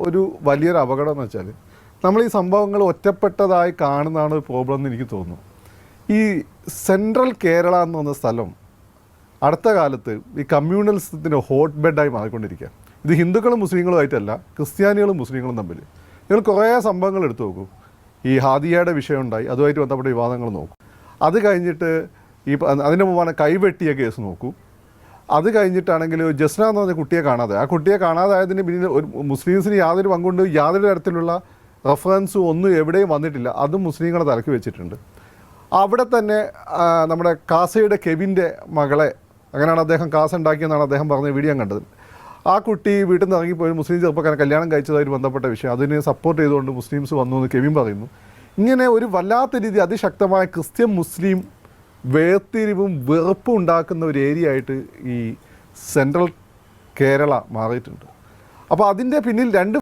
ഒരു വലിയൊരു അപകടം എന്ന് വെച്ചാൽ നമ്മൾ ഈ സംഭവങ്ങൾ ഒറ്റപ്പെട്ടതായി കാണുന്നതാണ് ഒരു പ്രോബ്ലം എന്ന് എനിക്ക് തോന്നുന്നു. ഈ സെൻട്രൽ കേരള എന്ന് പറഞ്ഞ സ്ഥലം അടുത്ത കാലത്ത് ഈ കമ്മ്യൂണലിസത്തിൻ്റെ ഹോട്ട് ബെഡായി മാറിക്കൊണ്ടിരിക്കുക. ഇത് ഹിന്ദുക്കളും മുസ്ലിങ്ങളുമായിട്ടല്ല, ക്രിസ്ത്യാനികളും മുസ്ലിങ്ങളും തമ്മിൽ. നിങ്ങൾ കുറേ സംഭവങ്ങൾ എടുത്തു നോക്കൂ. ഈ ഹാദിയയുടെ വിഷയം ഉണ്ടായി, അതുമായിട്ട് ബന്ധപ്പെട്ട വിവാദങ്ങൾ നോക്കൂ. അത് കഴിഞ്ഞിട്ട് അതിൻ്റെ മുമ്പാണ് കൈവെട്ടിയ കേസ് നോക്കൂ. അത് കഴിഞ്ഞിട്ടാണെങ്കിൽ ജസ്ന എന്ന് പറഞ്ഞ കുട്ടിയെ കാണാതെ, ആ കുട്ടിയെ കാണാതായതിന് പിന്നിൽ ഒരു മുസ്ലിംസിന് യാതൊരു പങ്കുണ്ട്, യാതൊരു തരത്തിലുള്ള റെഫറൻസും ഒന്നും എവിടെയും വന്നിട്ടില്ല. അതും മുസ്ലിങ്ങളെ തലക്ക് വെച്ചിട്ടുണ്ട്. അവിടെ തന്നെ നമ്മുടെ കാസയുടെ കെവിൻ്റെ മകളെ, അങ്ങനെയാണ് അദ്ദേഹം കാസ ഉണ്ടാക്കിയെന്നാണ് അദ്ദേഹം പറഞ്ഞ വീഡിയോ കണ്ടത്. ആ കുട്ടി വീട്ടിൽ നിന്ന് ഇറങ്ങിപ്പോയി മുസ്ലിം ചെറുപ്പക്കാരൻ കല്യാണം കഴിച്ചതായിട്ട് ബന്ധപ്പെട്ട വിഷയം, അതിനെ സപ്പോർട്ട് ചെയ്തുകൊണ്ട് മുസ്ലിംസ് വന്നു എന്ന് കെവിൻ പറയുന്നു. ഇങ്ങനെ ഒരു വല്ലാത്ത രീതി അതിശക്തമായ ക്രിസ്ത്യൻ മുസ്ലിം വേർതിരിവും വെറുപ്പും ഉണ്ടാക്കുന്ന ഒരു ഏരിയ ആയിട്ട് ഈ സെൻട്രൽ കേരള മാറിയിട്ടുണ്ട്. അപ്പോൾ അതിൻ്റെ പിന്നിൽ രണ്ട്